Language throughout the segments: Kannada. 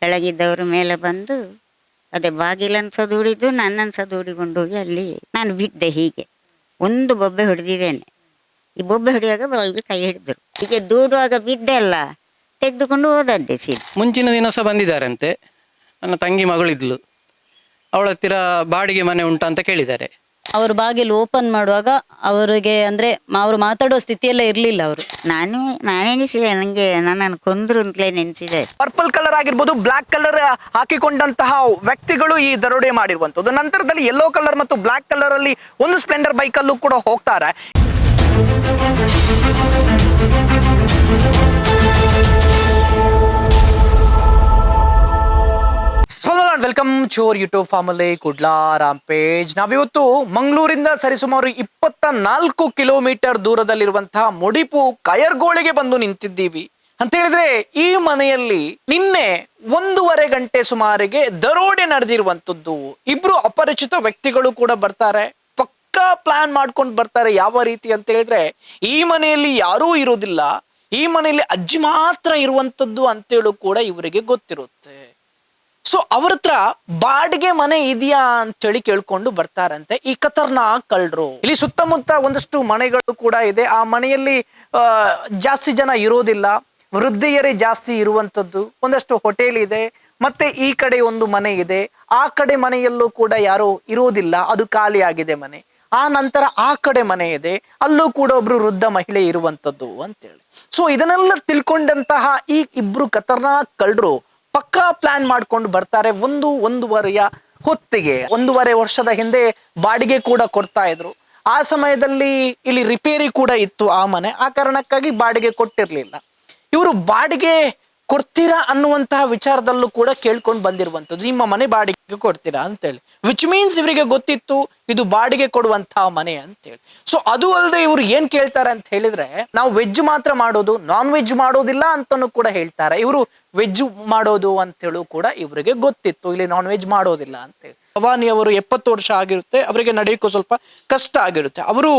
ಕೆಳಗಿದ್ದವರು ಮೇಲೆ ಬಂದು ಅದೇ ಬಾಗಿಲನ್ನು ಸದೂಡಿದ್ದು ನನ್ನನ್ನು ಸದೂಡಿಕೊಂಡು ಹೋಗಿ ಅಲ್ಲಿ ನಾನು ಬಿದ್ದೆ. ಹೀಗೆ ಒಂದು ಬೊಬ್ಬೆ ಹೊಡೆದಿದ್ದೇನೆ. ಈ ಬೊಬ್ಬೆ ಹೊಡೆಯುವಾಗ ಬಲಗೆ ಕೈ ಹಿಡಿದ್ರು. ಹೀಗೆ ದೂಡುವಾಗ ಬಿದ್ದೆ ಅಲ್ಲ, ತೆಗೆದುಕೊಂಡು ಹೋದದ್ದೆ ಸೀದಾ. ಮುಂಚಿನ ದಿನ ಸಹ ಬಂದಿದ್ದಾರಂತೆ. ನನ್ನ ತಂಗಿ ಮಗಳಿದ್ಲು, ಅವಳ ಹತ್ತಿರ ಬಾಡಿಗೆ ಮನೆ ಉಂಟಾ ಅಂತ ಕೇಳಿದ್ದಾರೆ. ಅವರು ಬಾಗಿಲು ಓಪನ್ ಮಾಡುವಾಗ ಅವರಿಗೆ ಅಂದ್ರೆ ಅವರು ಮಾತಾಡುವ ಸ್ಥಿತಿಯೆಲ್ಲ ಇರ್ಲಿಲ್ಲ. ಅವರು ನಾನೆನಿಸಿದೆ ನನಗೆ ನನ್ನನ್ನು ಕೊಂದ್ರು ಅಂತಲೇ ನೆನೆಸಿದೆ. ಪರ್ಪಲ್ ಕಲರ್ ಆಗಿರ್ಬೋದು, ಬ್ಲಾಕ್ ಕಲರ್ ಹಾಕಿಕೊಂಡಂತಹ ವ್ಯಕ್ತಿಗಳು ಈ ದರೋಡೆ ಮಾಡಿರುವಂತದ್ದು. ನಂತರದಲ್ಲಿ ಯೆಲ್ಲೋ ಕಲರ್ ಮತ್ತು ಬ್ಲಾಕ್ ಕಲರ್ ಅಲ್ಲಿ ಒಂದು ಸ್ಪ್ಲೆಂಡರ್ ಬೈಕ್ ಅಲ್ಲೂ ಕೂಡ ಹೋಗ್ತಾರೆ. Welcome to our YouTube family Kudla rampage. ನಾವಿವತ್ತು ಮಂಗಳೂರಿಂದ ಸರಿಸುಮಾರು 24 ಕಿಲೋಮೀಟರ್ ದೂರದಲ್ಲಿರುವಂತಹ ಮುಡಿಪು ಕಯರ್ಗೋಳಿಗೆ ಬಂದು ನಿಂತಿದ್ದೀವಿ ಅಂತ ಹೇಳಿದ್ರೆ, ಈ ಮನೆಯಲ್ಲಿ ನಿನ್ನೆ 1.5 ಗಂಟೆ ಸುಮಾರಿಗೆ ದರೋಡೆ ನಡೆದಿರುವಂತದ್ದು. ಇಬ್ರು ಅಪರಿಚಿತ ವ್ಯಕ್ತಿಗಳು ಕೂಡ ಬರ್ತಾರೆ, ಪಕ್ಕಾ ಪ್ಲಾನ್ ಮಾಡ್ಕೊಂಡು ಬರ್ತಾರೆ. ಯಾವ ರೀತಿ ಅಂತ ಹೇಳಿದ್ರೆ, ಈ ಮನೆಯಲ್ಲಿ ಯಾರೂ ಇರೋದಿಲ್ಲ, ಈ ಮನೆಯಲ್ಲಿ ಅಜ್ಜಿ ಮಾತ್ರ ಇರುವಂತದ್ದು ಅಂತೇಳು ಕೂಡ ಇವರಿಗೆ ಗೊತ್ತಿರುತ್ತೆ. ಸೊ ಅವ್ರ ಹತ್ರ ಬಾಡಿಗೆ ಮನೆ ಇದೆಯಾ ಅಂತೇಳಿ ಕೇಳ್ಕೊಂಡು ಬರ್ತಾರಂತೆ ಈ ಖತರ್ನಾಕ್ ಕಳ್ಳರು. ಇಲ್ಲಿ ಸುತ್ತಮುತ್ತ ಒಂದಷ್ಟು ಮನೆಗಳು ಕೂಡ ಇದೆ. ಆ ಮನೆಯಲ್ಲಿ ಜಾಸ್ತಿ ಜನ ಇರೋದಿಲ್ಲ, ವೃದ್ಧೆಯರೇ ಜಾಸ್ತಿ ಇರುವಂತದ್ದು. ಒಂದಷ್ಟು ಹೋಟೆಲ್ ಇದೆ, ಮತ್ತೆ ಈ ಕಡೆ ಒಂದು ಮನೆ ಇದೆ, ಆ ಕಡೆ ಮನೆಯಲ್ಲೂ ಕೂಡ ಯಾರು ಇರೋದಿಲ್ಲ, ಅದು ಖಾಲಿ ಆಗಿದೆ ಮನೆ. ಆ ನಂತರ ಆ ಕಡೆ ಮನೆ ಇದೆ, ಅಲ್ಲೂ ಕೂಡ ಒಬ್ರು ವೃದ್ಧ ಮಹಿಳೆ ಇರುವಂತದ್ದು ಅಂತೇಳಿ. ಸೊ ಇದನ್ನೆಲ್ಲ ತಿಳ್ಕೊಂಡಂತಹ ಈ ಇಬ್ರು ಖತರ್ನಾಕ್ ಕಳ್ಳರು ಪಕ್ಕಾ ಪ್ಲಾನ್ ಮಾಡ್ಕೊಂಡು ಬರ್ತಾರೆ. ಒಂದೂವರೆಯ ಹೊತ್ತಿಗೆ 1.5 ವರ್ಷದ ಹಿಂದೆ ಬಾಡಿಗೆ ಕೂಡ ಕೊಡ್ತಾ ಇದ್ರು. ಆ ಸಮಯದಲ್ಲಿ ಇಲ್ಲಿ ರಿಪೇರಿ ಕೂಡ ಇತ್ತು ಆ ಮನೆ, ಆ ಕಾರಣಕ್ಕಾಗಿ ಬಾಡಿಗೆ ಕೊಟ್ಟಿರ್ಲಿಲ್ಲ. ಇವರು ಬಾಡಿಗೆ ಕೊಡ್ತೀರಾ ಅನ್ನುವಂತಹ ವಿಚಾರದಲ್ಲೂ ಕೂಡ ಕೇಳ್ಕೊಂಡು ಬಂದಿರುವಂತದ್ದು, ನಿಮ್ಮ ಮನೆ ಬಾಡಿಗೆ ಕೊಡ್ತೀರಾ ಅಂತೇಳಿ. ವಿಚ್ ಮೀನ್ಸ್ ಇವರಿಗೆ ಗೊತ್ತಿತ್ತು ಇದು ಬಾಡಿಗೆ ಕೊಡುವಂತಹ ಮನೆ ಅಂತೇಳಿ. ಸೊ ಅದು ಅಲ್ಲದೆ ಇವರು ಏನ್ ಕೇಳ್ತಾರೆ ಅಂತ ಹೇಳಿದ್ರೆ, ನಾವು ವೆಜ್ ಮಾತ್ರ ಮಾಡೋದು, ನಾನ್ ವೆಜ್ ಮಾಡೋದಿಲ್ಲ ಅಂತಾನು ಕೂಡ ಹೇಳ್ತಾರೆ. ಇವರು ವೆಜ್ ಮಾಡೋದು ಅಂತೇಳು ಕೂಡ ಇವರಿಗೆ ಗೊತ್ತಿತ್ತು, ಇಲ್ಲಿ ನಾನ್ ವೆಜ್ ಮಾಡೋದಿಲ್ಲ ಅಂತೇಳಿ. ಭವಾನಿ ಅವರು 70 ವರ್ಷ ಆಗಿರುತ್ತೆ, ಅವರಿಗೆ ನಡೆಯೋಕ್ಕೂ ಸ್ವಲ್ಪ ಕಷ್ಟ ಆಗಿರುತ್ತೆ. ಅವರು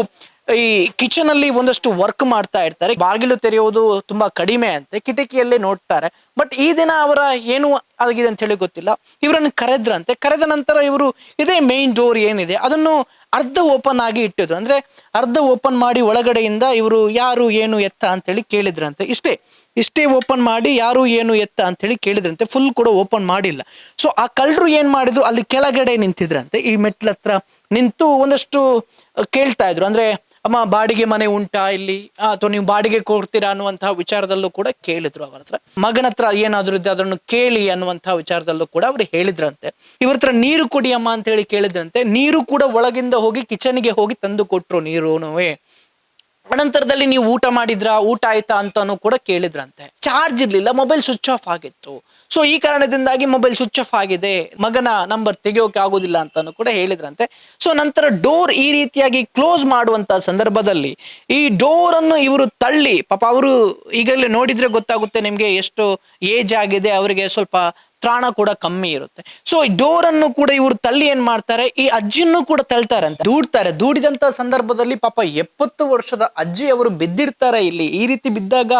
ಈ ಕಿಚನ್ ಅಲ್ಲಿ ಒಂದಷ್ಟು ವರ್ಕ್ ಮಾಡ್ತಾ ಇರ್ತಾರೆ. ಬಾಗಿಲು ತೆರೆಯೋದು ತುಂಬಾ ಕಡಿಮೆ ಅಂತೆ, ಕಿಟಕಿಯಲ್ಲೇ ನೋಡ್ತಾರೆ. ಬಟ್ ಈ ದಿನ ಅವರ ಏನು ಆಗಿದೆ ಅಂತ ಹೇಳಿ ಗೊತ್ತಿಲ್ಲ, ಇವರನ್ನು ಕರೆದ್ರಂತೆ. ಕರೆದ ನಂತರ ಇವರು ಇದೇ ಮೇನ್ ಡೋರ್ ಏನಿದೆ ಅದನ್ನು ಅರ್ಧ ಓಪನ್ ಆಗಿ ಇಟ್ಟಿದ್ರು. ಅಂದ್ರೆ ಅರ್ಧ ಓಪನ್ ಮಾಡಿ ಒಳಗಡೆಯಿಂದ ಇವರು ಯಾರು ಏನು ಎತ್ತ ಅಂತೇಳಿ ಕೇಳಿದ್ರಂತೆ. ಇಷ್ಟೇ ಓಪನ್ ಮಾಡಿ ಯಾರು ಏನು ಎತ್ತ ಅಂತ ಹೇಳಿ ಕೇಳಿದ್ರಂತೆ, ಫುಲ್ ಕೂಡ ಓಪನ್ ಮಾಡಿಲ್ಲ. ಸೊ ಆ ಕಳ್ಳರು ಏನ್ ಮಾಡಿದ್ರು, ಅಲ್ಲಿ ಕೆಳಗಡೆ ನಿಂತಿದ್ರಂತೆ, ಈ ಮೆಟ್ಲ ಹತ್ರ ನಿಂತು ಒಂದಷ್ಟು ಕೇಳ್ತಾ ಇದ್ರು. ಅಂದ್ರೆ ಅಮ್ಮ ಬಾಡಿಗೆ ಮನೆ ಉಂಟಾ ಇಲ್ಲಿ, ಅಥವಾ ನೀವು ಬಾಡಿಗೆ ಕೊಡ್ತೀರಾ ಅನ್ನುವಂತಹ ವಿಚಾರದಲ್ಲೂ ಕೂಡ ಕೇಳಿದ್ರು. ಅವರ ಹತ್ರ ಮಗನ ಹತ್ರ ಏನಾದ್ರು ಇದ್ದೆ ಅದನ್ನು ಕೇಳಿ ಅನ್ನುವಂತಹ ವಿಚಾರದಲ್ಲೂ ಕೂಡ ಅವ್ರು ಹೇಳಿದ್ರಂತೆ. ಇವ್ರ ಹತ್ರ ನೀರು ಕುಡಿಯಮ್ಮ ಅಂತ ಹೇಳಿ ಕೇಳಿದ್ರಂತೆ, ನೀರು ಕೂಡ ಒಳಗಿಂದ ಹೋಗಿ ಕಿಚನ್ಗೆ ಹೋಗಿ ತಂದು ಕೊಟ್ರು ನೀರುನುವೆ. ಅನಂತರದಲ್ಲಿ ನೀವು ಊಟ ಮಾಡಿದ್ರಾ, ಊಟ ಆಯ್ತಾ ಅಂತಾನು ಕೂಡ ಕೇಳಿದ್ರಂತೆ. ಚಾರ್ಜ್ ಇರ್ಲಿಲ್ಲ, ಮೊಬೈಲ್ ಸ್ವಿಚ್ ಆಫ್ ಆಗಿತ್ತು. ಸೊ ಈ ಕಾರಣದಿಂದಾಗಿ ಮೊಬೈಲ್ ಸ್ವಿಚ್ ಆಫ್ ಆಗಿದೆ, ಮಗನ ನಂಬರ್ ತೆಗೆಯೋಕೆ ಆಗೋದಿಲ್ಲ ಅಂತಾನು ಕೂಡ ಹೇಳಿದ್ರಂತೆ. ಸೊ ನಂತರ ಡೋರ್ ಈ ರೀತಿಯಾಗಿ ಕ್ಲೋಸ್ ಮಾಡುವಂತ ಸಂದರ್ಭದಲ್ಲಿ ಈ ಡೋರ್ ಅನ್ನು ಇವರು ತಳ್ಳಿ, ಪಾಪ ಅವರು ಈಗಲೇ ನೋಡಿದ್ರೆ ಗೊತ್ತಾಗುತ್ತೆ ನಿಮ್ಗೆ ಎಷ್ಟು ಏಜ್ ಆಗಿದೆ, ಅವರಿಗೆ ಸ್ವಲ್ಪ ತ್ರಾಣ ಕೂಡ ಕಮ್ಮಿ ಇರುತ್ತೆ. ಸೊ ಈ ಡೋರ್ ಅನ್ನು ಕೂಡ ಇವರು ತಳ್ಳಿ ಏನ್ ಮಾಡ್ತಾರೆ, ಈ ಅಜ್ಜಿಯನ್ನು ಕೂಡ ತಳ್ತಾರೆ ಅಂತ ದೂಡ್ತಾರೆ. ದೂಡಿದಂತ ಸಂದರ್ಭದಲ್ಲಿ ಪಾಪ 70 ವರ್ಷದ ಅಜ್ಜಿ ಅವರು ಬಿದ್ದಿರ್ತಾರೆ. ಇಲ್ಲಿ ಈ ರೀತಿ ಬಿದ್ದಾಗ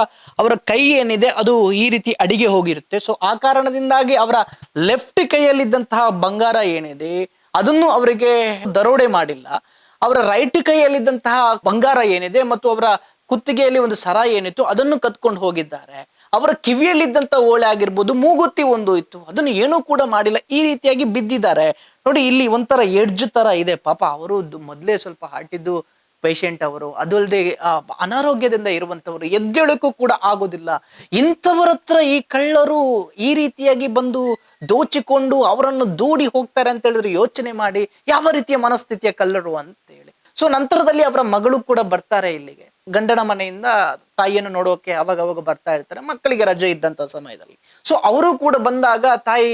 ಅವರ ಕೈ ಏನಿದೆ ಅದು ಈ ರೀತಿ ಅಡಿಗೆ ಹೋಗಿರುತ್ತೆ. ಸೊ ಆ ಕಾರಣದಿಂದಾಗಿ ಅವರ ಲೆಫ್ಟ್ ಕೈಯಲ್ಲಿದ್ದಂತಹ ಬಂಗಾರ ಏನಿದೆ ಅದನ್ನು ಅವರಿಗೆ ದರೋಡೆ ಮಾಡಿಲ್ಲ. ಅವರ ರೈಟ್ ಕೈಯಲ್ಲಿದ್ದಂತಹ ಬಂಗಾರ ಏನಿದೆ ಮತ್ತು ಅವರ ಕುತ್ತಿಗೆಯಲ್ಲಿ ಒಂದು ಸರ ಏನಿತ್ತು ಅದನ್ನು ಕತ್ಕೊಂಡು ಹೋಗಿದ್ದಾರೆ. ಅವರ ಕಿವಿಯಲ್ಲಿದ್ದಂತ ಓಳೆ ಆಗಿರ್ಬೋದು, ಮೂಗುತ್ತಿ ಒಂದು ಇತ್ತು, ಅದನ್ನು ಏನೂ ಕೂಡ ಮಾಡಿಲ್ಲ. ಈ ರೀತಿಯಾಗಿ ಬಿದ್ದಿದ್ದಾರೆ ನೋಡಿ. ಇಲ್ಲಿ ಒಂಥರ ಎಡ್ಜ್ ತರ ಇದೆ. ಪಾಪ ಅವರು ಮೊದಲೇ ಸ್ವಲ್ಪ ಹಾರ್ಟಿದ್ದು ಪೇಷಂಟ್ ಅವರು, ಅದು ಅಲ್ಲದೆ ಅನಾರೋಗ್ಯದಿಂದ ಇರುವಂತವರು, ಎದ್ದೇಳಕ್ಕೂ ಕೂಡ ಆಗೋದಿಲ್ಲ. ಇಂಥವರ ಹತ್ರ ಈ ಕಳ್ಳರು ಈ ರೀತಿಯಾಗಿ ಬಂದು ದೋಚಿಕೊಂಡು ಅವರನ್ನು ದೂಡಿ ಹೋಗ್ತಾರೆ ಅಂತ ಹೇಳಿದ್ರೆ ಯೋಚನೆ ಮಾಡಿ ಯಾವ ರೀತಿಯ ಮನಸ್ಥಿತಿಯ ಕಳ್ಳರು ಅಂತೇಳಿ. ಸೊ ನಂತರದಲ್ಲಿ ಅವರ ಮಗಳು ಕೂಡ ಬರ್ತಾರೆ ಇಲ್ಲಿಗೆ, ಗಂಡನ ಮನೆಯಿಂದ ತಾಯಿಯನ್ನು ನೋಡೋಕೆ ಅವಾಗ ಬರ್ತಾ ಇರ್ತಾರೆ, ಮಕ್ಕಳಿಗೆ ರಜೆ ಇದ್ದಂತ ಸಮಯದಲ್ಲಿ. ಸೊ ಅವರು ಕೂಡ ಬಂದಾಗ ತಾಯಿ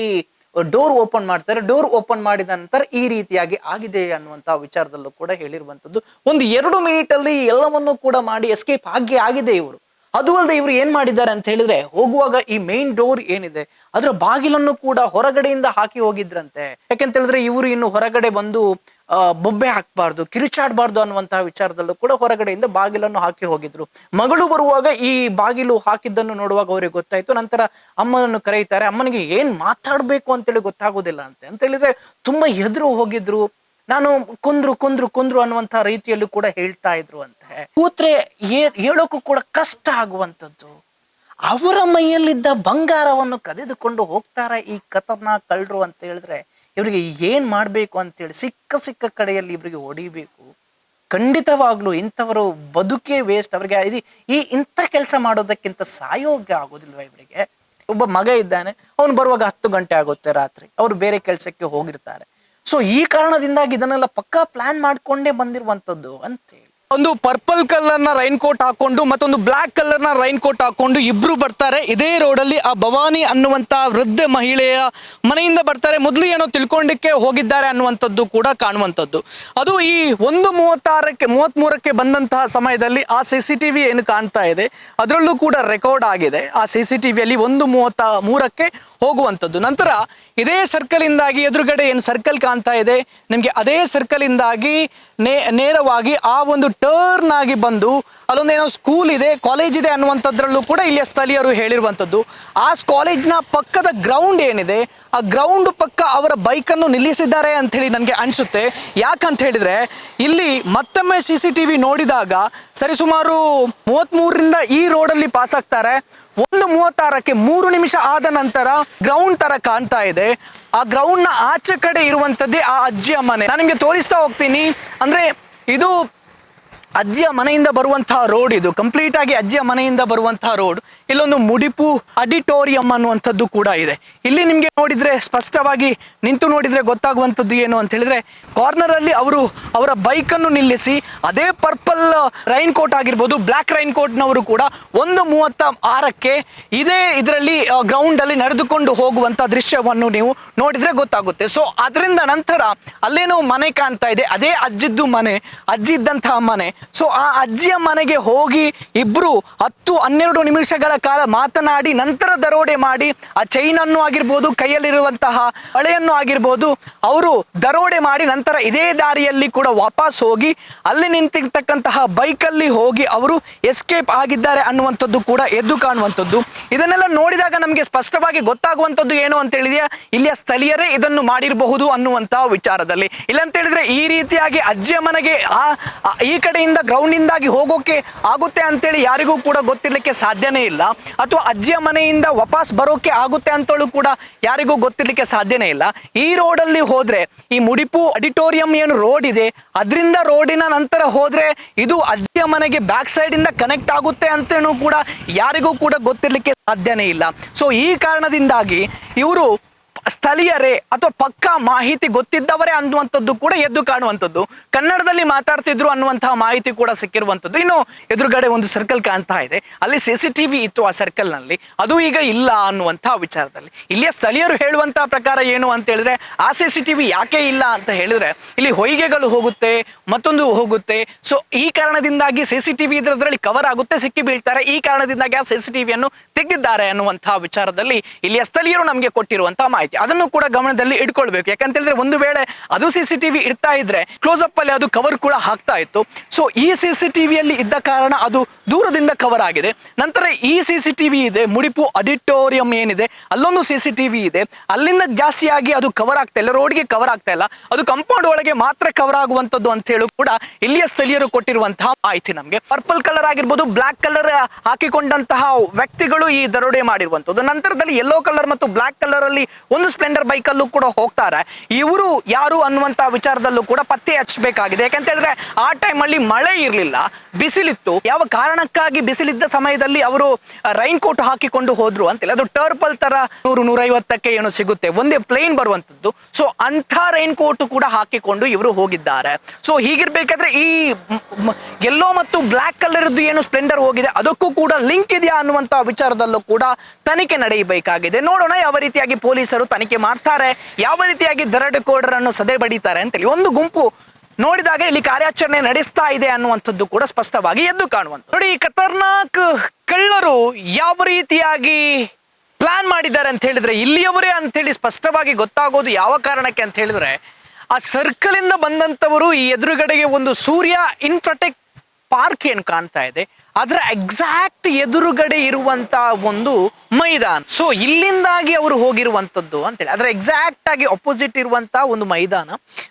ಡೋರ್ ಓಪನ್ ಮಾಡ್ತಾರೆ. ಡೋರ್ ಓಪನ್ ಮಾಡಿದ ನಂತರ ಈ ರೀತಿಯಾಗಿ ಆಗಿದೆ ಅನ್ನುವಂತಹ ವಿಚಾರದಲ್ಲೂ ಕೂಡ ಹೇಳಿರುವಂತದ್ದು. 1-2 ಮಿನಿಟ್ ಅಲ್ಲಿ ಎಲ್ಲವನ್ನೂ ಕೂಡ ಮಾಡಿ ಎಸ್ಕೇಪ್ ಆಗಿದೆ ಇವರು. ಅದು ಅಲ್ಲದೆ ಇವರು ಏನ್ ಮಾಡಿದ್ದಾರೆ ಅಂತ ಹೇಳಿದ್ರೆ, ಹೋಗುವಾಗ ಈ ಮೇನ್ ಡೋರ್ ಏನಿದೆ ಅದರ ಬಾಗಿಲನ್ನು ಕೂಡ ಹೊರಗಡೆಯಿಂದ ಹಾಕಿ ಹೋಗಿದ್ರಂತೆ. ಯಾಕೆಂತ ಹೇಳಿದ್ರೆ ಇವರು ಇನ್ನು ಹೊರಗಡೆ ಬಂದು ಬೊಬ್ಬೆ ಹಾಕ್ಬಾರ್ದು, ಕಿರಿಚಾಡಬಾರ್ದು ಅನ್ನುವಂತಹ ವಿಚಾರದಲ್ಲೂ ಕೂಡ ಹೊರಗಡೆಯಿಂದ ಬಾಗಿಲನ್ನು ಹಾಕಿ ಹೋಗಿದ್ರು. ಮಗಳು ಬರುವಾಗ ಈ ಬಾಗಿಲು ಹಾಕಿದ್ದನ್ನು ನೋಡುವಾಗ ಅವರಿಗೆ ಗೊತ್ತಾಯ್ತು. ನಂತರ ಅಮ್ಮನನ್ನು ಕರೆಯುತ್ತಾರೆ. ಅಮ್ಮನಿಗೆ ಏನ್ ಮಾತಾಡ್ಬೇಕು ಅಂತೇಳಿ ಗೊತ್ತಾಗೋದಿಲ್ಲ ಅಂತ ಹೇಳಿದ್ರೆ ತುಂಬಾ ಎದುರು ಹೋಗಿದ್ರು. ನಾನು ಕೊಂದ್ರು ಅನ್ನುವಂತಹ ರೀತಿಯಲ್ಲೂ ಕೂಡ ಹೇಳ್ತಾ ಇದ್ರು ಅಂತೆ. ಕೂತ್ರೆ ಹೇಳೋಕ್ಕೂ ಕೂಡ ಕಷ್ಟ ಆಗುವಂಥದ್ದು. ಅವರ ಮೈಯಲ್ಲಿದ್ದ ಬಂಗಾರವನ್ನು ಕದಿದುಕೊಂಡು ಹೋಗ್ತಾರೆ ಈ ಖತರ್ನಾಕ್ ಕಳ್ಳರು ಅಂತ ಹೇಳಿದ್ರೆ ಇವರಿಗೆ ಏನ್ ಮಾಡ್ಬೇಕು ಅಂತೇಳಿ ಸಿಕ್ಕ ಕಡೆಯಲ್ಲಿ ಇವರಿಗೆ ಹೊಡಿಬೇಕು. ಖಂಡಿತವಾಗ್ಲು ಇಂಥವರು ಬದುಕೇ ವೇಸ್ಟ್. ಅವರಿಗೆ ಇಂಥ ಕೆಲಸ ಮಾಡೋದಕ್ಕಿಂತ ಸಾಯೋಗ್ಯ ಆಗೋದಿಲ್ವ ಇವರಿಗೆ? ಒಬ್ಬ ಮಗ ಇದ್ದಾನೆ, ಅವನು ಬರುವಾಗ 10 ಗಂಟೆ ಆಗುತ್ತೆ ರಾತ್ರಿ, ಅವರು ಬೇರೆ ಕೆಲಸಕ್ಕೆ ಹೋಗಿರ್ತಾರೆ. ಸೊ ಈ ಕಾರಣದಿಂದಾಗಿ ಇದನ್ನೆಲ್ಲ ಪಕ್ಕಾ ಪ್ಲಾನ್ ಮಾಡ್ಕೊಂಡೇ ಬಂದಿರುವಂತದ್ದು ಅಂತೇಳಿ. ಒಂದು ಪರ್ಪಲ್ ಕಲರ್ ನ ರೈನ್ ಕೋಟ್ ಹಾಕೊಂಡು ಮತ್ತೊಂದು ಬ್ಲಾಕ್ ಕಲರ್ ನ ರೈನ್ ಕೋಟ್ ಹಾಕೊಂಡು ಇಬ್ರು ಬರ್ತಾರೆ. ಇದೇ ರೋಡಲ್ಲಿ ಆ ಭವಾನಿ ಅನ್ನುವಂತ ವೃದ್ಧ ಮಹಿಳೆಯ ಮನೆಯಿಂದ ಬರ್ತಾರೆ. ಮೊದಲು ಏನೋ ತಿಳ್ಕೊಂಡಿಕ್ಕೆ ಹೋಗಿದ್ದಾರೆ ಅನ್ನುವಂಥದ್ದು ಕೂಡ ಕಾಣುವಂಥದ್ದು. ಅದು ಈ 1:33ಕ್ಕೆ ಬಂದಂತಹ ಸಮಯದಲ್ಲಿ ಆ CCTV ಏನು ಕಾಣ್ತಾ ಇದೆ ಅದರಲ್ಲೂ ಕೂಡ ರೆಕಾರ್ಡ್ ಆಗಿದೆ. ಆ CCTVಯಲ್ಲಿ 1:33ಕ್ಕೆ ಹೋಗುವಂಥದ್ದು. ನಂತರ ಇದೇ ಸರ್ಕಲ್ ಇಂದಾಗಿ ಎದುರುಗಡೆ ಏನು ಸರ್ಕಲ್ ಕಾಣ್ತಾ ಇದೆ ನಿಮ್ಗೆ, ಅದೇ ಸರ್ಕಲ್ ಇಂದಾಗಿ ನೇರವಾಗಿ ಆ ಒಂದು ಟರ್ನ್ ಆಗಿ ಬಂದು ಅಲ್ಲೊಂದೇನೋ ಸ್ಕೂಲ್ ಇದೆ, ಕಾಲೇಜ್ ಇದೆ ಅನ್ನುವಂಥದ್ರಲ್ಲೂ ಕೂಡ ಇಲ್ಲಿಯ ಸ್ಥಳೀಯರು ಹೇಳಿರುವಂಥದ್ದು. ಆ ಕಾಲೇಜ್ನ ಪಕ್ಕದ ಗ್ರೌಂಡ್ ಏನಿದೆ ಆ ಗ್ರೌಂಡ್ ಪಕ್ಕ ಅವರ ಬೈಕನ್ನು ನಿಲ್ಲಿಸಿದ್ದಾರೆ ಅಂತ ಹೇಳಿ ನನಗೆ ಅನಿಸುತ್ತೆ. ಯಾಕಂತ ಹೇಳಿದ್ರೆ ಇಲ್ಲಿ ಮತ್ತೊಮ್ಮೆ CCTV ನೋಡಿದಾಗ ಸರಿಸುಮಾರು 33ರಿಂದ ಈ ರೋಡಲ್ಲಿ ಪಾಸ್ ಆಗ್ತಾರೆ. 1:36ಕ್ಕೆ 3 ನಿಮಿಷ ಆದ ನಂತರ ಗ್ರೌಂಡ್ ತರ ಕಾಣ್ತಾ ಇದೆ. ಆ ಗ್ರೌಂಡ್ ನ ಆಚೆ ಕಡೆ ಇರುವಂತದ್ದೇ ಆ ಅಜ್ಜಿಯ ಮನೆ. ನಾನು ನಿಮಗೆ ತೋರಿಸ್ತಾ ಹೋಗ್ತೀನಿ. ಅಂದ್ರೆ ಇದು ಅಜ್ಜಿಯ ಮನೆಯಿಂದ ಬರುವಂತಹ ರೋಡ್. ಇದು ಕಂಪ್ಲೀಟ್ ಆಗಿ ಅಜ್ಜಿಯ ಮನೆಯಿಂದ ಬರುವಂತಹ ರೋಡ್. ಇಲ್ಲೊಂದು ಮುಡಿಪು ಆಡಿಟೋರಿಯಂ ಅನ್ನುವಂಥದ್ದು ಕೂಡ ಇದೆ. ಇಲ್ಲಿ ನಿಮಗೆ ನೋಡಿದ್ರೆ ಸ್ಪಷ್ಟವಾಗಿ ನಿಂತು ನೋಡಿದ್ರೆ ಗೊತ್ತಾಗುವಂಥದ್ದು ಏನು ಅಂತ ಹೇಳಿದ್ರೆ, ಕಾರ್ನರ್ ಅಲ್ಲಿ ಅವರ ಬೈಕ್ ಅನ್ನು ನಿಲ್ಲಿಸಿ ಅದೇ ಪರ್ಪಲ್ ರೈನ್ ಕೋಟ್ ಆಗಿರ್ಬೋದು, ಬ್ಲಾಕ್ ರೈನ್ ಕೋಟ್ನವರು ಕೂಡ 1:36ಕ್ಕೆ ಇದೇ ಇದರಲ್ಲಿ ಗ್ರೌಂಡ್ ಅಲ್ಲಿ ನಡೆದುಕೊಂಡು ಹೋಗುವಂತ ದೃಶ್ಯವನ್ನು ನೀವು ನೋಡಿದ್ರೆ ಗೊತ್ತಾಗುತ್ತೆ. ಸೊ ಅದರಿಂದ ನಂತರ ಅಲ್ಲೇನೋ ಮನೆ ಕಾಣ್ತಾ ಇದೆ, ಅದೇ ಅಜ್ಜಿದ್ದು ಮನೆ, ಅಜ್ಜಿ ಇದ್ದಂತಹ ಮನೆ. ಸೊ ಆ ಅಜ್ಜಿಯ ಮನೆಗೆ ಹೋಗಿ ಇಬ್ರು 10-12 ನಿಮಿಷಗಳ ಕಾಲ ಮಾತನಾಡಿ ನಂತರ ದರೋಡೆ ಮಾಡಿ ಆ ಚೈನ್ ಅನ್ನು ಆಗಿರ್ಬೋದು, ಕೈಯಲ್ಲಿರುವಂತಹ ಹಳೆಯನ್ನು ಆಗಿರ್ಬೋದು ಅವರು ದರೋಡೆ ಮಾಡಿ ನಂತರ ಇದೇ ದಾರಿಯಲ್ಲಿ ಕೂಡ ವಾಪಸ್ ಹೋಗಿ ಅಲ್ಲಿ ನಿಂತಿರ್ತಕ್ಕಂತಹ ಬೈಕಲ್ಲಿ ಹೋಗಿ ಅವರು ಎಸ್ಕೇಪ್ ಆಗಿದ್ದಾರೆ ಅನ್ನುವಂಥದ್ದು ಕೂಡ ಎದ್ದು ಕಾಣುವಂಥದ್ದು. ಇದನ್ನೆಲ್ಲ ನೋಡಿದಾಗ ನಮಗೆ ಸ್ಪಷ್ಟವಾಗಿ ಗೊತ್ತಾಗುವಂಥದ್ದು ಏನು ಅಂತ ಹೇಳಿದೆಯಾ, ಇಲ್ಲಿಯ ಸ್ಥಳೀಯರೇ ಇದನ್ನು ಮಾಡಿರಬಹುದು ಅನ್ನುವಂತಹ ವಿಚಾರದಲ್ಲಿ. ಇಲ್ಲಂತ ಹೇಳಿದ್ರೆ ಈ ರೀತಿಯಾಗಿ ಅಜ್ಜಿಯ ಮನೆಗೆ ಈ ಕಡೆಯಿಂದ ಗ್ರೌಂಡ್ ಇಂದಾಗಿ ಹೋಗೋಕೆ ಆಗುತ್ತೆ ಅಂತೇಳಿ ಯಾರಿಗೂ ಕೂಡ ಗೊತ್ತಿರ್ಲಿಕ್ಕೆ ಸಾಧ್ಯನೇ ಇಲ್ಲ. ಅಥವಾ ಅಜ್ಜಿಯ ಮನೆಯಿಂದ ವಾಪಸ್ ಬರೋಕೆ ಆಗುತ್ತೆ ಅಂತೇಳಿ ಕೂಡ ಯಾರಿಗೂ ಗೊತ್ತಿರ್ಲಿಕ್ಕೆ ಸಾಧ್ಯನೇ ಇಲ್ಲ. ಈ ರೋಡಲ್ಲಿ ಹೋದ್ರೆ ಈ ಮುಡಿಪು ಆಡಿಟೋರಿಯಂ ಏನು ರೋಡ್ ಇದೆ ಅದರಿಂದ ರೋಡಿನ ನಂತರ ಹೋದ್ರೆ ಇದು ಅಜ್ಜಿಯ ಮನೆಗೆ ಬ್ಯಾಕ್ ಸೈಡ್ ಇಂದ ಕನೆಕ್ಟ್ ಆಗುತ್ತೆ ಅಂತೇನು ಕೂಡ ಯಾರಿಗೂ ಕೂಡ ಗೊತ್ತಿರ್ಲಿಕ್ಕೆ ಸಾಧ್ಯನೇ ಇಲ್ಲ. ಸೊ ಈ ಕಾರಣದಿಂದಾಗಿ ಇವರು ಸ್ಥಳೀಯರೇ ಅಥವಾ ಪಕ್ಕಾ ಮಾಹಿತಿ ಗೊತ್ತಿದ್ದವರೇ ಅನ್ನುವಂಥದ್ದು ಕೂಡ ಎದ್ದು ಕಾಣುವಂಥದ್ದು. ಕನ್ನಡದಲ್ಲಿ ಮಾತಾಡ್ತಿದ್ರು ಅನ್ನುವಂತಹ ಮಾಹಿತಿ ಕೂಡ ಸಿಕ್ಕಿರುವಂಥದ್ದು. ಇನ್ನು ಎದುರುಗಡೆ ಒಂದು ಸರ್ಕಲ್ ಕಾಣ್ತಾ ಇದೆ, ಅಲ್ಲಿ CCTV ಇತ್ತು ಆ ಸರ್ಕಲ್ ನಲ್ಲಿ, ಅದು ಈಗ ಇಲ್ಲ ಅನ್ನುವಂತಹ ವಿಚಾರದಲ್ಲಿ ಇಲ್ಲಿಯ ಸ್ಥಳೀಯರು ಹೇಳುವಂತಹ ಪ್ರಕಾರ ಏನು ಅಂತ ಹೇಳಿದ್ರೆ, ಆ CCTV ಯಾಕೆ ಇಲ್ಲ ಅಂತ ಹೇಳಿದ್ರೆ ಇಲ್ಲಿ ಹೊಯ್ಗೆಗಳು ಹೋಗುತ್ತೆ, ಮತ್ತೊಂದು ಹೋಗುತ್ತೆ. ಸೊ ಈ ಕಾರಣದಿಂದಾಗಿ CCTV ಇದರಲ್ಲಿ ಕವರ್ ಆಗುತ್ತೆ, ಸಿಕ್ಕಿ ಬೀಳ್ತಾರೆ. ಈ ಕಾರಣದಿಂದಾಗಿ ಆ CCTVಯನ್ನು ತೆಗೆದಿದ್ದಾರೆ ಅನ್ನುವಂತಹ ವಿಚಾರದಲ್ಲಿ ಇಲ್ಲಿಯ ಸ್ಥಳೀಯರು ನಮಗೆ ಕೊಟ್ಟಿರುವಂತಹ ಮಾಹಿತಿ. ಅದನ್ನು ಕೂಡ ಗಮನದಲ್ಲಿ ಇಟ್ಕೊಳ್ಬೇಕು. ಯಾಕಂತ ಹೇಳಿದ್ರೆ ಒಂದು ವೇಳೆ ಅದು CCTV ಇರ್ತಾ ಇದ್ರೆ ಕ್ಲೋಸ್ ಅಪ್ ಅಲ್ಲಿ ಅದು ಕವರ್ ಕೂಡ ಆಗ್ತಾ ಇತ್ತು. ಸೊ ಈ CCTVಯಲ್ಲಿ ಇದ್ದ ಕಾರಣ ಅದು ದೂರದಿಂದ ಕವರ್ ಆಗಿದೆ. ನಂತರ ಈ CCTV ಇದೆ, ಮುಡಿಪು ಆಡಿಟೋರಿಯಂ ಏನಿದೆ ಅಲ್ಲೊಂದು CCTV ಇದೆ, ಅಲ್ಲಿಂದ ಜಾಸ್ತಿಯಾಗಿ ಅದು ಕವರ್ ಆಗ್ತಾ ಇಲ್ಲ, ರೋಡ್ಗೆ ಕವರ್ ಆಗ್ತಾ ಇಲ್ಲ, ಅದು ಕಾಂಪೌಂಡ್ ಒಳಗೆ ಮಾತ್ರ ಕವರ್ ಆಗುವಂತದ್ದು ಅಂತ ಹೇಳಿ ಕೂಡ ಇಲ್ಲಿಯ ಸ್ಥಳೀಯರು ಕೊಟ್ಟಿರುವಂತಹ ಮಾಹಿತಿ ನಮಗೆ. ಪರ್ಪಲ್ ಕಲರ್ ಆಗಿರ್ಬೋದು, ಬ್ಲಾಕ್ ಕಲರ್ ಹಾಕಿಕೊಂಡಂತಹ ವ್ಯಕ್ತಿಗಳು ಈ ದರೋಡೆ ಮಾಡಿರುವಂತದ್ದು. ನಂತರದಲ್ಲಿ ಯೆಲ್ಲೋ ಕಲರ್ ಮತ್ತು ಬ್ಲಾಕ್ ಕಲರ್ ಅಲ್ಲಿ ಒಂದು ಸ್ಪ್ಲೆಂಡರ್ ಬೈಕ್ ಅಲ್ಲೂ ಕೂಡ ಹೋಗ್ತಾರೆ. ಇವರು ಯಾರು ಅನ್ನುವಂತ ವಿಚಾರದಲ್ಲೂ ಕೂಡ ಪತ್ತೆ ಹಚ್ಚಬೇಕಾಗಿದೆ. ಯಾಕಂತ ಹೇಳಿದ್ರೆ ಆ ಟೈಮ್ ಅಲ್ಲಿ ಮಳೆ ಇರಲಿಲ್ಲ, ಬಿಸಿಲಿತ್ತು. ಯಾವ ಕಾರಣಕ್ಕಾಗಿ ಬಿಸಿಲಿದ್ದ ಸಮಯದಲ್ಲಿ ಅವರು ರೈನ್ ಕೋಟ್ ಹಾಕಿಕೊಂಡು ಹೋದ್ರು ಅಂತಿಲ್ಲ, ಅದು ಟರ್ಪಲ್ ತರ 100-150ಕ್ಕೆ ಏನೋ ಸಿಗುತ್ತೆ, ಒಂದೇ ಪ್ಲೇನ್ ಬರುವಂತದ್ದು. ಸೊ ಅಂತ ರೈನ್ ಕೋಟ್ ಕೂಡ ಹಾಕಿಕೊಂಡು ಇವರು ಹೋಗಿದ್ದಾರೆ. ಸೊ ಹೀಗಿರ್ಬೇಕಾದ್ರೆ ಈ ಯೆಲ್ಲೋ ಮತ್ತು ಬ್ಲಾಕ್ ಕಲರ್ ಏನು ಸ್ಪ್ಲೆಂಡರ್ ಹೋಗಿದೆ ಅದಕ್ಕೂ ಕೂಡ ಲಿಂಕ್ ಇದೆಯಾ ಅನ್ನುವಂತ ವಿಚಾರದಲ್ಲೂ ಕೂಡ ತನಿಖೆ ನಡೆಯಬೇಕಾಗಿದೆ. ನೋಡೋಣ ಯಾವ ರೀತಿಯಾಗಿ ಪೊಲೀಸರು ತನಿಖೆ ಮಾಡ್ತಾರೆ, ಯಾವ ರೀತಿಯಾಗಿ ದರೋಡೆಕೋರರನ್ನು ಸದೆ ಬಡಿತಾರೆ ಅಂತೇಳಿ. ಒಂದು ಗುಂಪು ನೋಡಿದಾಗ ಇಲ್ಲಿ ಕಾರ್ಯಾಚರಣೆ ನಡೆಸ್ತಾ ಇದೆ ಅನ್ನುವಂಥದ್ದು ಕೂಡ ಸ್ಪಷ್ಟವಾಗಿ ಎದ್ದು ಕಾಣುವಂಥದ್ದು. ನೋಡಿ, ಈ ಖತರ್ನಾಕ್ ಕಳ್ಳರು ಯಾವ ರೀತಿಯಾಗಿ ಪ್ಲಾನ್ ಮಾಡಿದ್ದಾರೆ ಅಂತ ಹೇಳಿದ್ರೆ ಇಲ್ಲಿಯವರೇ ಅಂತ ಹೇಳಿ ಸ್ಪಷ್ಟವಾಗಿ ಗೊತ್ತಾಗೋದು ಯಾವ ಕಾರಣಕ್ಕೆ ಅಂತ ಹೇಳಿದ್ರೆ ಆ ಸರ್ಕಲ್ ಇಂದ ಬಂದಂತವರು ಈ ಎದುರುಗಡೆಗೆ ಒಂದು ಸೂರ್ಯ ಇನ್ಫ್ರಾಟೆಕ್ ಪಾರ್ಕ್ ಏನ್ ಕಾಣ್ತಾ ಇದೆ ಅದರ ಎಕ್ಸಾಕ್ಟ್ ಎದುರುಗಡೆ ಇರುವಂತ ಒಂದು ಮೈದಾನ. ಸೊ ಇಲ್ಲಿಂದಾಗಿ ಅವರು ಹೋಗಿರುವಂತದ್ದು ಅಂತೇಳಿ ಅದರ ಎಕ್ಸಾಕ್ಟ್ ಆಗಿ ಅಪೋಸಿಟ್ ಇರುವಂತ ಒಂದು ಮೈದಾನ.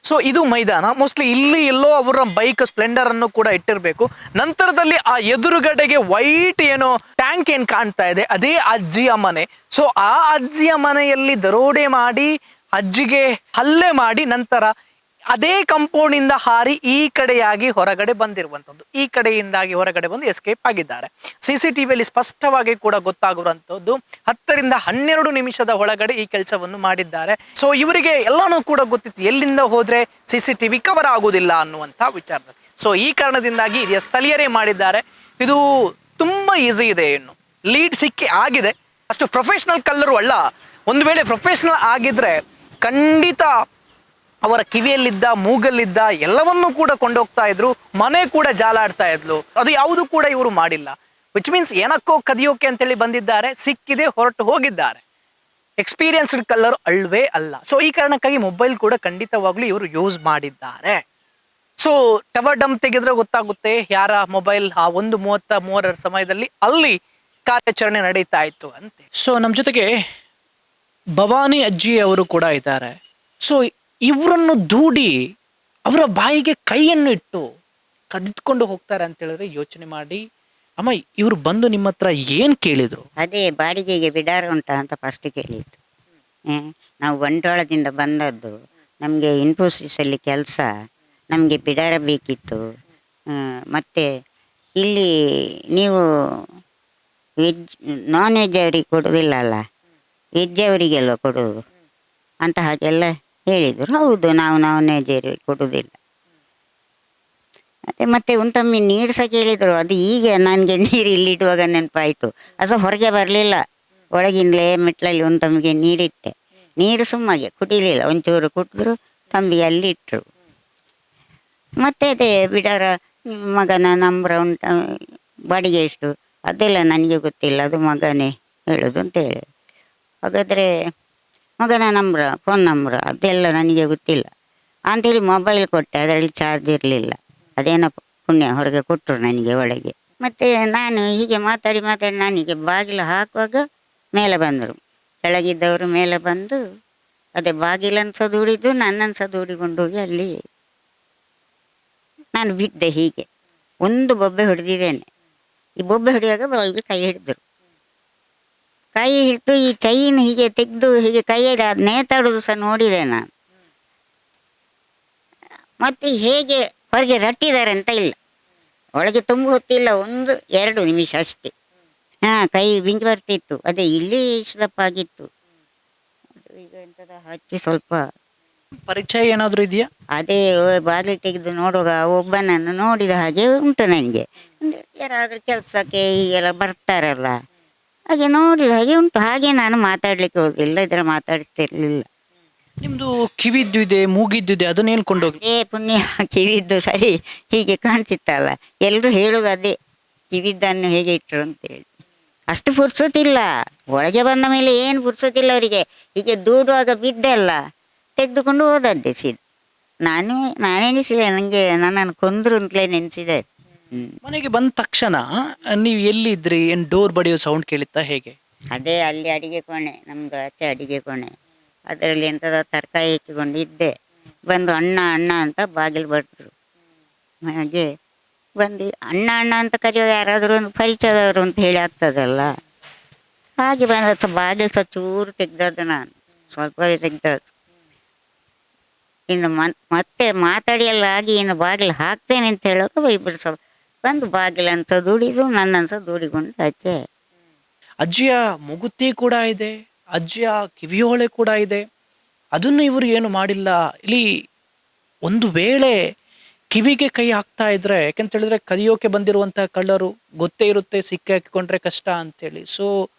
ಸೊ ಇದು ಮೈದಾನ ಮೋಸ್ಟ್ಲಿ ಇಲ್ಲಿ ಎಲ್ಲೋ ಅವರ ಬೈಕ್ ಸ್ಪ್ಲೆಂಡರ್ ಅನ್ನು ಕೂಡ ಇಟ್ಟಿರ್ಬೇಕು. ನಂತರದಲ್ಲಿ ಆ ಎದುರುಗಡೆಗೆ ವೈಟ್ ಏನೋ ಟ್ಯಾಂಕ್ ಏನ್ ಕಾಣ್ತಾ ಇದೆ ಅದೇ ಅಜ್ಜಿಯ ಮನೆ. ಸೊ ಆ ಅಜ್ಜಿಯ ಮನೆಯಲ್ಲಿ ದರೋಡೆ ಮಾಡಿ ಅಜ್ಜಿಗೆ ಹಲ್ಲೆ ಮಾಡಿ ನಂತರ ಅದೇ ಕಂಪೌಂಡ್ ಇಂದ ಹಾರಿ ಈ ಕಡೆಯಾಗಿ ಹೊರಗಡೆ ಬಂದಿರುವಂತದ್ದು, ಈ ಕಡೆಯಿಂದಾಗಿ ಹೊರಗಡೆ ಬಂದು ಎಸ್ಕೇಪ್ ಆಗಿದ್ದಾರೆ. CCTVಯಲ್ಲಿ ಸ್ಪಷ್ಟವಾಗಿ ಕೂಡ ಗೊತ್ತಾಗುವಂತದ್ದು 10 ರಿಂದ 12 ನಿಮಿಷದ ಒಳಗಡೆ ಈ ಕೆಲಸವನ್ನು ಮಾಡಿದ್ದಾರೆ. ಸೊ ಇವರಿಗೆ ಎಲ್ಲಾನು ಕೂಡ ಗೊತ್ತಿತ್ತು ಎಲ್ಲಿಂದ ಹೋದ್ರೆ CCTV ಕವರ್ ಆಗುವುದಿಲ್ಲ ಅನ್ನುವಂತ ವಿಚಾರದಲ್ಲಿ. ಸೊ ಈ ಕಾರಣದಿಂದಾಗಿ ಇದು ಸ್ಥಳೀಯರೇ ಮಾಡಿದ್ದಾರೆ. ಇದು ತುಂಬಾ ಈಸಿ ಇದೆ, ಇನ್ನು ಲೀಡ್ ಸಿಕ್ಕಿ ಆಗಿದೆ. ಅಷ್ಟು ಪ್ರೊಫೆಷನಲ್ ಕಲ್ಲರು ಅಲ್ಲ. ಒಂದು ವೇಳೆ ಪ್ರೊಫೆಷನಲ್ ಆಗಿದ್ರೆ ಖಂಡಿತ ಅವರ ಕಿವಿಯಲ್ಲಿದ್ದ ಮೂಗಲ್ಲಿದ್ದ ಎಲ್ಲವನ್ನೂ ಕೂಡ ಕೊಂಡೋಗ್ತಾ ಇದ್ರು, ಮನೆ ಕೂಡ ಜಾಲಾಡ್ತಾ ಇದ್ಲು. ಅದು ಯಾವುದು ಕೂಡ ಇವರು ಮಾಡಿಲ್ಲ. ವಿಚ್ ಮೀನ್ಸ್ ಏನಕ್ಕೋ ಕದಿಯೋಕೆ ಅಂತೇಳಿ ಬಂದಿದ್ದಾರೆ, ಸಿಕ್ಕಿದೆ, ಹೊರಟು ಹೋಗಿದ್ದಾರೆ. ಎಕ್ಸ್ಪೀರಿಯನ್ಸ್ಡ್ ಕಲ್ಲರ್ ಅಲ್ವೇ ಅಲ್ಲ. ಸೊ ಈ ಕಾರಣಕ್ಕಾಗಿ ಮೊಬೈಲ್ ಕೂಡ ಖಂಡಿತವಾಗ್ಲೂ ಇವರು ಯೂಸ್ ಮಾಡಿದ್ದಾರೆ. ಸೊ ಟವರ್ ಡಂಪ್ ತೆಗೆದ್ರೆ ಗೊತ್ತಾಗುತ್ತೆ ಯಾರ ಮೊಬೈಲ್ ಆ 1:33 ಸಮಯದಲ್ಲಿ ಅಲ್ಲಿ ಕಾರ್ಯಾಚರಣೆ ನಡೀತಾ ಇತ್ತು ಅಂತೆ. ಸೊ ನಮ್ಮ ಜೊತೆಗೆ ಭವಾನಿ ಅಜ್ಜಿ ಅವರು ಕೂಡ ಇದ್ದಾರೆ. ಸೊ ಇವರನ್ನು ದೂಡಿ ಅವರ ಬಾಯಿಗೆ ಕೈಯನ್ನು ಇಟ್ಟು ಕದಿದ್ಕೊಂಡು ಹೋಗ್ತಾರೆ ಅಂತ ಹೇಳಿದ್ರೆ ಯೋಚನೆ ಮಾಡಿ. ಅಮ್ಮ, ಇವರು ಬಂದು ನಿಮ್ಮ ಹತ್ರ ಏನ್ ಕೇಳಿದ್ರು? ಅದೇ ಬಾಡಿಗೆಗೆ ಬಿಡಾರ ಉಂಟಾ ಅಂತ ಫಸ್ಟ್ ಕೇಳಿದ್ದು. ನಾವು ಬಂಟ್ವಾಳದಿಂದ ಬಂದದ್ದು, ನಮಗೆ ಇನ್ಫೋಸಿಸಲ್ಲಿ ಕೆಲಸ, ನಮಗೆ ಬಿಡಾರ ಬೇಕಿತ್ತು. ಮತ್ತು ಇಲ್ಲಿ ನೀವು ನಾನ್ ವೆಜ್ ಅವರಿಗೆ ಕೊಡೋದಿಲ್ಲ ಅಲ್ಲ, ವೆಜ್ ಅವರಿಗೆಲ್ಲ ಕೊಡೋದು ಅಂತ ಹಾಗೆಲ್ಲ ಹೇಳಿದರು. ಹೌದು, ನಾವು ನಾನ್ ವೆಜ್ ಅವರಿಗೆ ಕೊಡೋದಿಲ್ಲ. ಮತ್ತೆ ಉಂಟೊಮ್ಮೆ ನೀರು ಸಹ ಕೇಳಿದರು. ಅದು ಈಗ ನನಗೆ ನೀರು ಇಲ್ಲಿಡುವಾಗ ನೆನಪಾಯಿತು. ಅದು ಹೊರಗೆ ಬರಲಿಲ್ಲ, ಒಳಗಿಂದಲೇ ಮೆಟ್ಲಲ್ಲಿ ಉಂಟೊಮ್ಮಿಗೆ ನೀರಿಟ್ಟೆ. ನೀರು ಸುಮ್ಮಗೆ ಕುಡಿಲಿಲ್ಲ, ಒಂಚೂರು ಕುಟ್ಟಿದ್ರು, ತಂಬಿಗೆ ಅಲ್ಲಿ ಇಟ್ಟರು. ಮತ್ತೆ ಅದೇ ಬಿಡಾರ ಮಗನ ನಂಬರ ಉಂಟ, ಬಾಡಿಗೆ ಎಷ್ಟು ಅದೆಲ್ಲ ನನಗೆ ಗೊತ್ತಿಲ್ಲ, ಅದು ಮಗನೇ ಹೇಳೋದು ಅಂತ ಹೇಳಿ. ಹಾಗಾದರೆ ಮಗನ ನಂಬರ, ಫೋನ್ ನಂಬರ್ ಅದೆಲ್ಲ ನನಗೆ ಗೊತ್ತಿಲ್ಲ ಅಂಥೇಳಿ ಮೊಬೈಲ್ ಕೊಟ್ಟೆ. ಅದರಲ್ಲಿ ಚಾರ್ಜ್ ಇರಲಿಲ್ಲ. ಅದೇನೋ ಪುಣ್ಯ ಹೊರಗೆ ಕೊಟ್ಟರು ನನಗೆ ಒಳಗೆ. ಮತ್ತು ನಾನು ಹೀಗೆ ಮಾತಾಡಿ ನನಗೆ ಬಾಗಿಲು ಹಾಕುವಾಗ ಮೇಲೆ ಬಂದರು. ಕೆಳಗಿದ್ದವರು ಮೇಲೆ ಬಂದು ಅದೇ ಬಾಗಿಲನ್ನು ಸಹ ದೂಡಿದ್ದು, ನನ್ನನ್ನು ಸಹ ದೂಡಿಕೊಂಡು ಹೋಗಿ ಅಲ್ಲಿ ನಾನು ಬಿದ್ದೆ. ಹೀಗೆ ಒಂದು ಬೊಬ್ಬೆ ಹೊಡೆದಿದ್ದೇನೆ. ಈ ಬೊಬ್ಬೆ ಹೊಡೆಯುವಾಗ ಒಳಗೆ ಕೈ ಹಿಡಿದ್ರು. ಕೈ ಹಿಡಿದು ಈ ಚೈನ್ ಹೀಗೆ ತೆಗೆದು ಹೀಗೆ ಕೈಯಲ್ಲಿ ಅದು ನೇತಾಡೋದು ಸಹ ನೋಡಿದೆ ನಾನು. ಮತ್ತು ಹೇಗೆ ಹೊರಗೆ ರಟ್ಟಿದ್ದಾರೆ ಅಂತ ಇಲ್ಲ, ಒಳಗೆ ತುಂಬ ಹೊತ್ತಿಲ್ಲ, 1-2 ನಿಮಿಷ ಅಷ್ಟೇ. ಕೈ ಬಿಂಗಿ ಬರ್ತಿತ್ತು. ಅದೇ ಇಲ್ಲಿ ದಪ್ಪ ಆಗಿತ್ತು. ಈಗ ಎಂಥದ ಹಚ್ಚಿ ಸ್ವಲ್ಪ ಪರಿಚಯ ಏನಾದರೂ ಇದೆಯಾ? ಅದೇ ಬಾಗಿಲು ತೆಗೆದು ನೋಡುವಾಗ ಒಬ್ಬನನ್ನು ನೋಡಿದ ಹಾಗೆ ಉಂಟು ನನಗೆ. ಅಂದರೆ ಯಾರಾದರೂ ಕೆಲಸಕ್ಕೆ ಹೀಗೆಲ್ಲ ಬರ್ತಾರಲ್ಲ, ಹಾಗೆ ನೋಡಿದ ಹಾಗೆ ಉಂಟು. ಹಾಗೆ ನಾನು ಮಾತಾಡ್ಲಿಕ್ಕೆ ಹೋಗಿಲ್ಲ, ಇದರ ಮಾತಾಡ್ತಿರ್ಲಿಲ್ಲ. ನಿಮ್ದು ಕಿವಿದ್ದು ಇದೆ, ಮೂಗಿದ್ದು ಇದೆ, ಅದನ್ನ ಹೇಳ್ಕೊಂಡೋಗಿ. ಅದೇ ಪುಣ್ಯ, ಕಿವಿದ್ದು ಸರಿ ಹೀಗೆ ಕಾಣ್ತಿತ್ತಲ್ಲ. ಎಲ್ಲರೂ ಹೇಳೋದು ಅದೇ, ಕಿವಿದ್ದನ್ನು ಹೇಗೆ ಇಟ್ಟರು ಅಂತೇಳಿ. ಅಷ್ಟು ಪುರ್ಸೊತ್ತಿಲ್ಲ, ಒಳಗೆ ಬಂದ ಮೇಲೆ ಏನು ಪುರ್ಸೊತ್ತಿಲ್ಲ ಅವರಿಗೆ. ಹೀಗೆ ದೂಡುವಾಗ ಬಿದ್ದಲ್ಲ, ತೆಗೆದುಕೊಂಡು ಹೋದದ್ದೇ ಸೀದಾ. ನಾನೆನಿಸಿದೆ ನನಗೆ ನನ್ನನ್ನು ಕೊಂದ್ರು ಅಂತಲೇ ನೆನೆಸಿದೆ. ಮನೆಗೆ ಬಂದ ತಕ್ಷಣ ನೀವು ಎಲ್ಲಿದ್ರಿ? ಏನು ಡೋರ್ ಬಡಿಯೋ ಸೌಂಡ್ ಕೇಳಿತ್ತಾ ಹೇಗೆ? ಅದೇ ಅಲ್ಲಿ ಅಡಿಗೆ ಕೋಣೆ, ನಮ್ದು ಆಚೆ ಅಡಿಗೆ ಕೋಣೆ, ಅದರಲ್ಲಿ ಎಂಥದ ತರಕಾರಿ ಹೆಚ್ಚಿಕೊಂಡು ಇದ್ದೆ. ಬಂದು ಅಣ್ಣ ಅಣ್ಣ ಅಂತ ಬಾಗಿಲು ಬಡಿದ್ರು. ಹಾಗೆ ಬಂದು ಅಣ್ಣ ಅಣ್ಣ ಅಂತ ಕರೆಯೋದು ಯಾರಾದರೂ ಒಂದು ಪರಿಚಯದವರು ಅಂತ ಹೇಳಿ ಆಗ್ತದಲ್ಲ. ಹಾಗೆ ಬಂದ ಬಾಗಿಲು ಸಹ ಚೂರು ತೆಗ್ದದ್ದು, ನಾನು ಸ್ವಲ್ಪವೇ ತೆಗ್ದದ್ದು. ಇನ್ನು ಮತ್ತೆ ಮಾತಾಡಿ ಎಲ್ಲ ಆಗಿ ಇನ್ನು ಬಾಗಿಲು ಹಾಕ್ತೇನೆ ಅಂತ ಹೇಳೋಕೆ ಇಬ್ಬರು ಸಹ ಬಂದು ಬಾಗಿಲಂತ ದುಡಿದು ನನ್ನನ್ನು ಸಹ ದುಡಿಕೊಂಡು ಆಚೆ. ಅಜ್ಜಿಯ ಮೂಗುತಿ ಕೂಡ ಇದೆ, ಅಜ್ಜಿಯ ಕಿವಿಯೋಳೆ ಕೂಡ ಇದೆ, ಅದನ್ನು ಇವರು ಏನು ಮಾಡಿಲ್ಲ. ಇಲ್ಲಿ ಒಂದು ವೇಳೆ ಕಿವಿಗೆ ಕೈ ಹಾಕ್ತಾ ಇದ್ರೆ, ಯಾಕಂತ ಹೇಳಿದ್ರೆ ಕದಿಯೋಕೆ ಬಂದಿರುವಂತಹ ಕಳ್ಳರು ಗೊತ್ತೇ ಇರುತ್ತೆ ಸಿಕ್ಕಿ ಹಾಕಿಕೊಂಡ್ರೆ ಕಷ್ಟ ಅಂತೇಳಿ. ಸೊ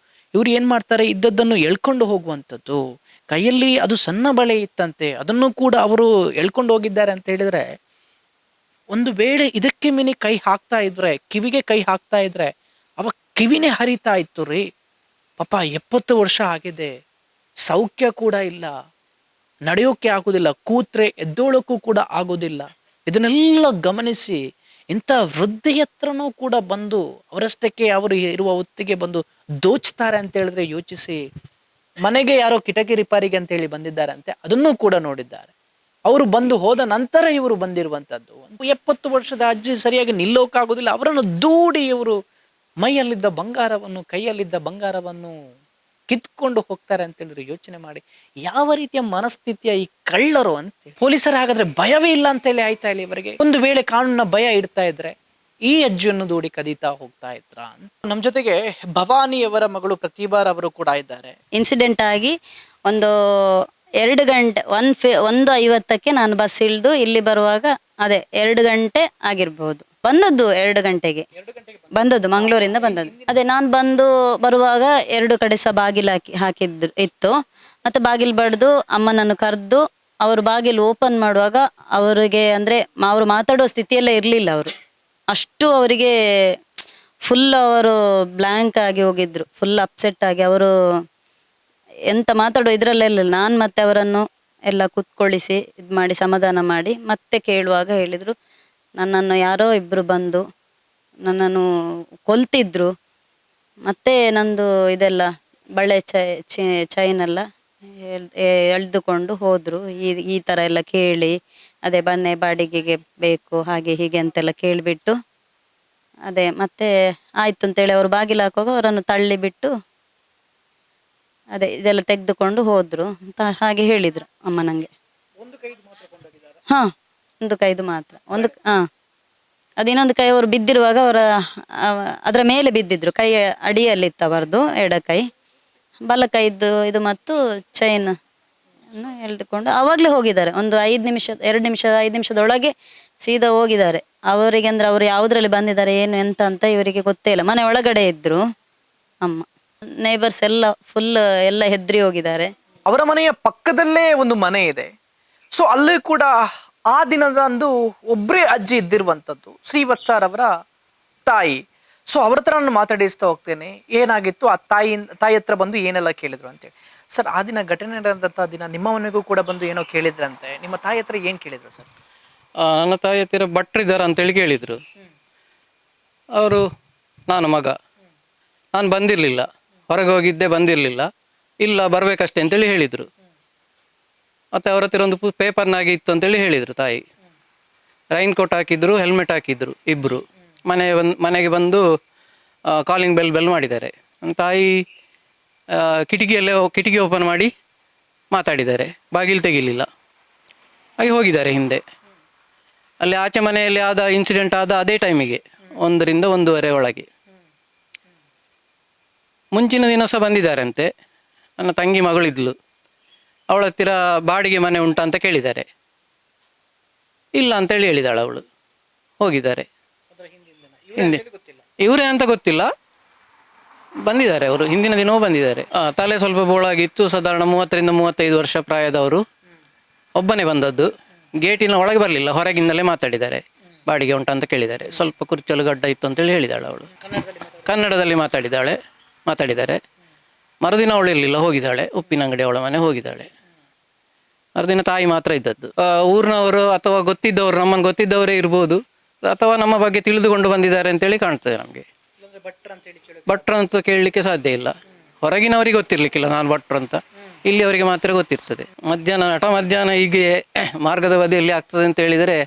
ಇವ್ರು ಏನ್ ಮಾಡ್ತಾರೆ, ಇದ್ದದ್ದನ್ನು ಎಳ್ಕೊಂಡು ಹೋಗುವಂಥದ್ದು. ಕೈಯಲ್ಲಿ ಅದು ಸಣ್ಣ ಬಳೆ ಇತ್ತಂತೆ, ಅದನ್ನು ಕೂಡ ಅವರು ಎಳ್ಕೊಂಡು ಹೋಗಿದ್ದಾರೆ ಅಂತ ಹೇಳಿದ್ರೆ, ಒಂದು ವೇಳೆ ಇದಕ್ಕೆ ಮಿನಿ ಕೈ ಹಾಕ್ತಾ ಇದ್ರೆ, ಕಿವಿಗೆ ಕೈ ಹಾಕ್ತಾ ಇದ್ರೆ, ಅವ ಕಿವಿನೇ ಹರಿತಾ ಇತ್ತು ರೀ. ಪಾಪ 70 ವರ್ಷ ಆಗಿದೆ, ಸೌಖ್ಯ ಕೂಡ ಇಲ್ಲ, ನಡೆಯೋಕೆ ಆಗೋದಿಲ್ಲ, ಕೂತ್ರೆ ಎದ್ದೋಳಕ್ಕೂ ಕೂಡ ಆಗೋದಿಲ್ಲ. ಇದನ್ನೆಲ್ಲ ಗಮನಿಸಿ ಇಂಥ ವೃದ್ಧಿ ಹತ್ರನೂ ಕೂಡ ಬಂದು ಅವರಷ್ಟಕ್ಕೆ ಅವರು ಇರುವ ಹೊತ್ತಿಗೆ ಬಂದು ದೋಚ್ತಾರೆ ಅಂತ ಹೇಳಿದ್ರೆ ಯೋಚಿಸಿ. ಮನೆಗೆ ಯಾರೋ ಕಿಟಕಿ ರಿಪಾರಿಗೆ ಅಂತ ಹೇಳಿ ಬಂದಿದ್ದಾರೆ ಅಂತೆ, ಅದನ್ನೂ ಕೂಡ ನೋಡಿದ್ದಾರೆ. ಅವರು ಬಂದು ಹೋದ ನಂತರ ಇವರು ಬಂದಿರುವಂತದ್ದು. 70 ವರ್ಷದ ಅಜ್ಜಿ ಸರಿಯಾಗಿ ನಿಲ್ಲೋಕಾಗೋದಿಲ್ಲ, ಅವರನ್ನು ದೂಡಿ ಇವರು ಮೈಯಲ್ಲಿದ್ದ ಬಂಗಾರವನ್ನು, ಕೈಯಲ್ಲಿದ್ದ ಬಂಗಾರವನ್ನು ಕಿತ್ಕೊಂಡು ಹೋಗ್ತಾರೆ ಅಂತ ಹೇಳಿದ್ರೆ ಯೋಚನೆ ಮಾಡಿ ಯಾವ ರೀತಿಯ ಮನಸ್ಥಿತಿಯ ಈ ಕಳ್ಳರು ಅಂತ. ಪೊಲೀಸರ ಹಾಗಾದ್ರೆ ಭಯವೇ ಇಲ್ಲ ಅಂತೇಳಿ ಆಯ್ತಾ ಇಲ್ಲ ಇವರಿಗೆ? ಒಂದು ವೇಳೆ ಕಾನೂನಿನ ಭಯ ಇಡ್ತಾ ಇದ್ರೆ ಈ ಅಜ್ಜಿಯನ್ನು ದೂಡಿ ಕದೀತಾ ಹೋಗ್ತಾ ಇದ್ರ ಅಂತ. ನಮ್ ಜೊತೆಗೆ ಭವಾನಿಯವರ ಮಗಳು ಪ್ರತಿಭಾರ್ ಅವರು ಕೂಡ ಇದ್ದಾರೆ. ಇನ್ಸಿಡೆಂಟ್ ಆಗಿ ಒಂದು 2 ಗಂಟೆ 1:50ಕ್ಕೆ ನಾನು ಬಸ್ ಇಳಿದು ಇಲ್ಲಿ ಬರುವಾಗ ಅದೇ 2 ಗಂಟೆ ಆಗಿರ್ಬೋದು. ಬಂದದ್ದು 2 ಗಂಟೆಗೆ ಬಂದದ್ದು, ಮಂಗಳೂರಿಂದ ಬಂದದ್ದು. ಅದೇ ನಾನು ಬರುವಾಗ 2 ಕಡೆ ಸಹ ಬಾಗಿಲು ಹಾಕಿದ್ರು ಇತ್ತು. ಮತ್ತೆ ಬಾಗಿಲು ಬಡ್ದು ಅಮ್ಮನನ್ನು ಕರೆದು ಅವರು ಬಾಗಿಲು ಓಪನ್ ಮಾಡುವಾಗ ಅವರಿಗೆ ಅಂದ್ರೆ ಅವರು ಮಾತಾಡುವ ಸ್ಥಿತಿಯಲ್ಲೇ ಇರಲಿಲ್ಲ. ಅವರು ಅಷ್ಟು ಅವರಿಗೆ ಫುಲ್ ಅವರು ಬ್ಲ್ಯಾಂಕ್ ಆಗಿ ಹೋಗಿದ್ರು, ಫುಲ್ ಅಪ್ಸೆಟ್ ಆಗಿ. ಅವರು ಎಂತ ಮಾತಾಡೋ ಇದ್ರಲ್ಲೆಲ್ಲ ನಾನು ಮತ್ತೆ ಅವರನ್ನು ಎಲ್ಲ ಕುತ್ಕೊಳ್ಳಿಸಿ ಇದು ಮಾಡಿ ಸಮಾಧಾನ ಮಾಡಿ ಮತ್ತೆ ಕೇಳುವಾಗ ಹೇಳಿದರು, ನನ್ನನ್ನು ಯಾರೋ ಇಬ್ಬರು ಬಂದು ನನ್ನನ್ನು ಕೊಲ್ತಿದ್ರು, ಮತ್ತೆ ನಂದು ಇದೆಲ್ಲ ಬಳೆ ಚೈನೆಲ್ಲ ಎಳೆದುಕೊಂಡು ಹೋದರು. ಈ ಥರ ಎಲ್ಲ ಕೇಳಿ ಅದೇ ಬನ್ನೆ ಬಾಡಿಗೆಗೆ ಬೇಕು ಹಾಗೆ ಹೀಗೆ ಅಂತೆಲ್ಲ ಕೇಳಿಬಿಟ್ಟು ಅದೇ ಮತ್ತೆ ಆಯಿತು ಅಂತೇಳಿ ಅವರು ಬಾಗಿಲು ಹಾಕುವಾಗ ಅವರನ್ನು ತಳ್ಳಿಬಿಟ್ಟು ಅದೇ ಇದೆಲ್ಲ ತೆಗೆದುಕೊಂಡು ಹೋದ್ರು ಅಂತ ಹಾಗೆ ಹೇಳಿದ್ರು ಅಮ್ಮ ನಂಗೆ. ಹಾ, ಒಂದು ಕೈದು ಮಾತ್ರ. ಅದು ಇನ್ನೊಂದು ಕೈ ಅವರು ಬಿದ್ದಿರುವಾಗ ಅದರ ಮೇಲೆ ಬಿದ್ದಿದ್ರು, ಕೈ ಅಡಿಯಲ್ಲಿತ್ತು ಅವರದು ಎಡಕೈ. ಬಲಕೈದ್ದು ಇದು ಮತ್ತು ಚೈನ್ ಅನ್ನು ಎಳೆದುಕೊಂಡು ಆವಾಗಲೇ ಹೋಗಿದ್ದಾರೆ. ಒಂದು 5 ನಿಮಿಷದೊಳಗೆ ಸೀದಾ ಹೋಗಿದ್ದಾರೆ. ಅವರಿಗೆ ಅಂದ್ರೆ ಅವರು ಯಾವುದ್ರಲ್ಲಿ ಬಂದಿದ್ದಾರೆ ಏನು ಎಂತ ಅಂತ ಇವರಿಗೆ ಗೊತ್ತೇ ಇಲ್ಲ. ಮನೆ ಒಳಗಡೆ ಇದ್ರು ಅಮ್ಮ. ನೇಬರ್ಸ್ ಎಲ್ಲ ಫುಲ್ ಎಲ್ಲ ಹೆದ್ರಿ ಹೋಗಿದ್ದಾರೆ. ಅವರ ಮನೆಯ ಪಕ್ಕದಲ್ಲೇ ಒಂದು ಮನೆ ಇದೆ. ಸೊ ಅಲ್ಲೂ ಕೂಡ ಆ ದಿನದಂದು ಒಬ್ಬರೇ ಅಜ್ಜಿ ಇದ್ದಿರುವಂಥದ್ದು, ಶ್ರೀವತ್ಸಾರ್ ಅವರ ತಾಯಿ. ಸೊ ಅವ್ರ ಹತ್ರ ನಾನು ಮಾತಾಡಿಸ್ತಾ ಹೋಗ್ತೇನೆ, ಏನಾಗಿತ್ತು ಆ ತಾಯಿ ಹತ್ರ ಬಂದು ಏನೆಲ್ಲ ಕೇಳಿದ್ರು ಅಂತೇಳಿ. ಸರ್, ಆ ದಿನ ಘಟನೆ ನಡೆದಂಥ ದಿನ ನಿಮ್ಮ ಮನೆಗೂ ಕೂಡ ಬಂದು ಏನೋ ಕೇಳಿದ್ರಂತೆ, ನಿಮ್ಮ ತಾಯಿ ಹತ್ರ ಏನು ಕೇಳಿದ್ರು ಸರ್? ನನ್ನ ತಾಯಿ ಹತ್ತಿರ ಭಟ್ರಿದ್ದಾರೆ ಅಂತೇಳಿ ಕೇಳಿದರು. ಅವರು ನಾನು ಮಗ, ನಾನು ಬಂದಿರಲಿಲ್ಲ, ಹೊರಗೆ ಹೋಗಿದ್ದೆ, ಬಂದಿರಲಿಲ್ಲ, ಇಲ್ಲ ಬರಬೇಕಷ್ಟೇ ಅಂತೇಳಿ ಹೇಳಿದರು. ಮತ್ತು ಅವ್ರ ಹತ್ತಿರ ಒಂದು ಪೇಪರ್ನಾಗೆ ಇತ್ತು ಅಂತೇಳಿ ಹೇಳಿದರು ತಾಯಿ. ರೈನ್ ಕೋಟ್ ಹಾಕಿದ್ರು, ಹೆಲ್ಮೆಟ್ ಹಾಕಿದ್ರು ಇಬ್ಬರು. ಮನೆಗೆ ಬಂದು ಕಾಲಿಂಗ್ ಬೆಲ್ ಮಾಡಿದ್ದಾರೆ. ತಾಯಿ ಕಿಟಕಿ ಓಪನ್ ಮಾಡಿ ಮಾತಾಡಿದ್ದಾರೆ, ಬಾಗಿಲು ತೆಗಿಲಿಲ್ಲ, ಹಾಗೆ ಹೋಗಿದ್ದಾರೆ ಹಿಂದೆ. ಅಲ್ಲಿ ಆಚೆ ಮನೆಯಲ್ಲಿ ಆದ ಇನ್ಸಿಡೆಂಟ್ ಆದ ಅದೇ ಟೈಮಿಗೆ 1 ರಿಂದ 1:30 ಒಳಗೆ. ಮುಂಚಿನ ದಿನ ಸಹ ಬಂದಿದ್ದಾರಂತೆ. ನನ್ನ ತಂಗಿ ಮಗಳಿದ್ಲು, ಅವಳ ಹತ್ತಿರ ಬಾಡಿಗೆ ಮನೆ ಉಂಟಾ ಅಂತ ಕೇಳಿದ್ದಾರೆ. ಇಲ್ಲ ಅಂತೇಳಿ ಹೇಳಿದಾಳೆ ಅವಳು. ಹೋಗಿದ್ದಾರೆ ಹಿಂದೆ. ಇವರೇ ಅಂತ ಗೊತ್ತಿಲ್ಲ, ಬಂದಿದ್ದಾರೆ ಅವರು, ಹಿಂದಿನ ದಿನವೂ ಬಂದಿದ್ದಾರೆ. ತಲೆ ಸ್ವಲ್ಪ ಬೋಳಾಗಿತ್ತು, ಸಾಧಾರಣ 30 ರಿಂದ 35 ವರ್ಷ ಪ್ರಾಯದವರು. ಒಬ್ಬನೇ ಬಂದದ್ದು, ಗೇಟಿನ ಒಳಗೆ ಬರಲಿಲ್ಲ, ಹೊರಗಿಂದಲೇ ಮಾತಾಡಿದ್ದಾರೆ. ಬಾಡಿಗೆ ಉಂಟಾ ಅಂತ ಕೇಳಿದ್ದಾರೆ. ಸ್ವಲ್ಪ ಕುರ್ಚಲು ಗಡ್ಡ ಇತ್ತು ಅಂತೇಳಿ ಹೇಳಿದಾಳೆ ಅವಳು. ಕನ್ನಡದಲ್ಲಿ ಮಾತಾಡಿದ್ದಾರೆ. ಮರುದಿನ ಅವಳು ಇರಲಿಲ್ಲ, ಹೋಗಿದ್ದಾಳೆ, ಉಪ್ಪಿನ ಅಂಗಡಿ ಅವಳ ಮನೆ ಹೋಗಿದ್ದಾಳೆ. ಮರುದಿನ ತಾಯಿ ಮಾತ್ರ ಇದ್ದದ್ದು. ಊರಿನವರು ಅಥವಾ ಗೊತ್ತಿದ್ದವರು, ನಮ್ಮನ್ನು ಗೊತ್ತಿದ್ದವರೇ ಇರ್ಬೋದು, ಅಥವಾ ನಮ್ಮ ಬಗ್ಗೆ ತಿಳಿದುಕೊಂಡು ಬಂದಿದ್ದಾರೆ ಅಂತೇಳಿ ಕಾಣ್ತದೆ ನಮಗೆ. ಭಟ್ರು ಅಂತ ಕೇಳಲಿಕ್ಕೆ ಸಾಧ್ಯ ಇಲ್ಲ. ಹೊರಗಿನವರಿಗೆ ಗೊತ್ತಿರ್ಲಿಕ್ಕಿಲ್ಲ ನಾನು ಭಟ್ರು ಅಂತ, ಇಲ್ಲಿ ಅವರಿಗೆ ಮಾತ್ರ ಗೊತ್ತಿರ್ತದೆ. ಮಧ್ಯಾಹ್ನ ಹೀಗೆ ಮಾರ್ಗದ ಬದಿಯಲ್ಲಿ ಆಗ್ತದೆ ಅಂತ ಹೇಳಿದರೆ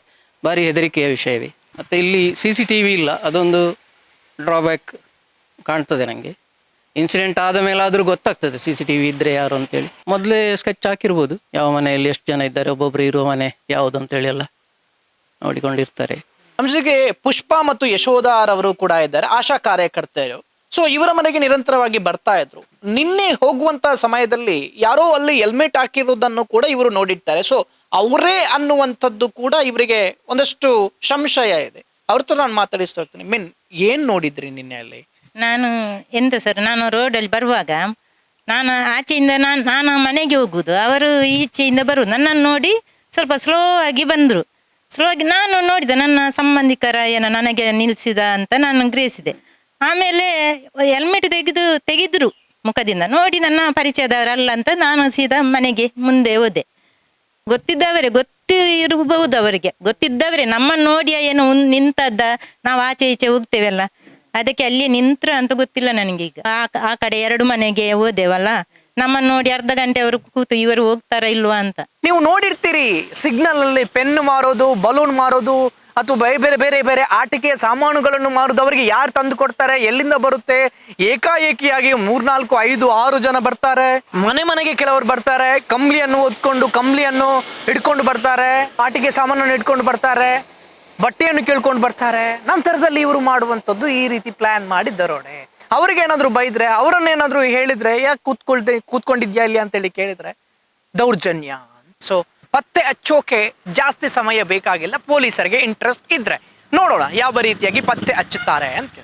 ಭಾರಿ ಹೆದರಿಕೆಯ ವಿಷಯವೇ. ಮತ್ತು ಇಲ್ಲಿ CCTV ಇಲ್ಲ, ಅದೊಂದು ಡ್ರಾಬ್ಯಾಕ್ ಕಾಣ್ತದೆ ನನಗೆ. ಇನ್ಸಿಡೆಂಟ್ ಆದ ಮೇಲಾದರೂ ಗೊತ್ತಾಗ್ತದೆ CCTV ಇದ್ದರೆ ಯಾರು ಅಂತೇಳಿ. ಮೊದಲೇ ಸ್ಕೆಚ್ ಹಾಕಿರ್ಬೋದು, ಯಾವ ಮನೆಯಲ್ಲಿ ಎಷ್ಟು ಜನ ಇದ್ದಾರೆ, ಒಬ್ಬೊಬ್ಬರು ಇರುವ ಮನೆ ಯಾವುದು ಅಂತೇಳಿ ಎಲ್ಲ ನೋಡಿಕೊಂಡಿರ್ತಾರೆ. ನಮ್ಮ ಜೊತೆಗೆ ಪುಷ್ಪಾ ಮತ್ತು ಯಶೋಧಾರ್ ಅವರು ಕೂಡ ಇದ್ದಾರೆ, ಆಶಾ ಕಾರ್ಯಕರ್ತರು. ಸೊ ಇವರ ಮನೆಗೆ ನಿರಂತರವಾಗಿ ಬರ್ತಾ ಇದ್ರು. ನಿನ್ನೆ ಹೋಗುವಂತ ಸಮಯದಲ್ಲಿ ಯಾರೋ ಅಲ್ಲಿ ಹೆಲ್ಮೆಟ್ ಹಾಕಿರೋದನ್ನು ಕೂಡ ಇವರು ನೋಡಿರ್ತಾರೆ. ಸೊ ಅವರೇ ಅನ್ನುವಂಥದ್ದು ಕೂಡ ಇವರಿಗೆ ಒಂದಷ್ಟು ಸಂಶಯ ಇದೆ. ಅವ್ರ ಹತ್ರ ನಾನು ಮಾತಾಡಿಸ್ತಾ ಹೋಗ್ತೀನಿ. ಏನ್ ನೋಡಿದ್ರಿ ನಿನ್ನೆ ಅಲ್ಲಿ? ನಾನು ಎಂತ ಸರ್, ನಾನು ರೋಡಲ್ಲಿ ಬರುವಾಗ ನಾನು ಆಚೆಯಿಂದ ನಾನು ಮನೆಗೆ ಹೋಗುದು, ಅವರು ಈಚೆಯಿಂದ ಬರುವುದು. ನನ್ನನ್ನು ನೋಡಿ ಸ್ವಲ್ಪ ಸ್ಲೋ ಆಗಿ ಬಂದರು. ಸ್ಲೋ ಆಗಿ ನಾನು ನೋಡಿದೆ, ನನ್ನ ಸಂಬಂಧಿಕರ ಏನೋ ನನಗೆ ನಿಲ್ಲಿಸಿದ ಅಂತ ನಾನು ಗ್ರಹಿಸಿದೆ. ಆಮೇಲೆ ಹೆಲ್ಮೆಟ್ ತೆಗೆದ್ರು ಮುಖದಿಂದ ನೋಡಿ ನನ್ನ ಪರಿಚಯದವರಲ್ಲ ಅಂತ ನಾನು ಸೀದಾ ಮನೆಗೆ ಮುಂದೆ ಹೋದೆ. ಗೊತ್ತಿರಬಹುದು ಅವರಿಗೆ, ಗೊತ್ತಿದ್ದವರೇ ನಮ್ಮನ್ನು ನೋಡಿ ಏನು ನಿಂತದ್ದ, ನಾವು ಆಚೆ ಈಚೆ ಹೋಗ್ತೇವಲ್ಲ ಅದಕ್ಕೆ ಅಲ್ಲಿ ನಿಂತ್ರ ಅಂತ ಗೊತ್ತಿಲ್ಲ ನನಗೀಗ. ಆ ಕಡೆ 2 ಮನೆಗೆ ಹೋದೆವಲ್ಲ, ನಮ್ಮನ್ನು ನೋಡಿ ಅರ್ಧ ಗಂಟೆ ಅವರು ಕೂತು ಇವರು ಹೋಗ್ತಾರ ಇಲ್ವಾ ಅಂತ. ನೀವು ನೋಡಿರ್ತೀರಿ ಸಿಗ್ನಲ್ ಅಲ್ಲಿ ಪೆನ್ ಮಾರೋದು, ಬಲೂನ್ ಮಾರೋದು, ಅಥವಾ ಬೇರೆ ಬೇರೆ ಬೇರೆ ಆಟಿಕೆಯ ಸಾಮಾನುಗಳನ್ನು ಮಾರೋದು. ಅವರಿಗೆ ಯಾರು ತಂದು ಕೊಡ್ತಾರೆ, ಎಲ್ಲಿಂದ ಬರುತ್ತೆ? ಏಕಾಏಕಿಯಾಗಿ 3, 4, 5, 6 ಜನ ಬರ್ತಾರೆ. ಮನೆಗೆ ಕೆಲವರು ಬರ್ತಾರೆ, ಕಂಬ್ಲಿಯನ್ನು ಹಿಡ್ಕೊಂಡು ಬರ್ತಾರೆ, ಆಟಿಕೆ ಸಾಮಾನನ್ನು ಹಿಡ್ಕೊಂಡು ಬರ್ತಾರೆ, ಬಟ್ಟೆಯನ್ನು ಕೇಳ್ಕೊಂಡು ಬರ್ತಾರೆ. ನಂತರದಲ್ಲಿ ಇವರು ಮಾಡುವಂಥದ್ದು ಈ ರೀತಿ ಪ್ಲಾನ್ ಮಾಡಿ ದರೋಡೆ. ಅವ್ರಿಗೇನಾದ್ರು ಬೈದ್ರೆ, ಅವರನ್ನೇನಾದ್ರು ಹೇಳಿದ್ರೆ, ಯಾಕೆ ಕೂತ್ಕೊಂಡಿದ್ಯಾ ಇಲ್ಲಿ ಅಂತೇಳಿ ಕೇಳಿದ್ರೆ ದೌರ್ಜನ್ಯ. ಸೊ ಪತ್ತೆ ಹಚ್ಚೋಕೆ ಜಾಸ್ತಿ ಸಮಯ ಬೇಕಾಗಿಲ್ಲ, ಪೊಲೀಸರಿಗೆ ಇಂಟ್ರೆಸ್ಟ್ ಇದ್ರೆ. ನೋಡೋಣ ಯಾವ ರೀತಿಯಾಗಿ ಪತ್ತೆ ಹಚ್ಚುತ್ತಾರೆ ಅಂತ.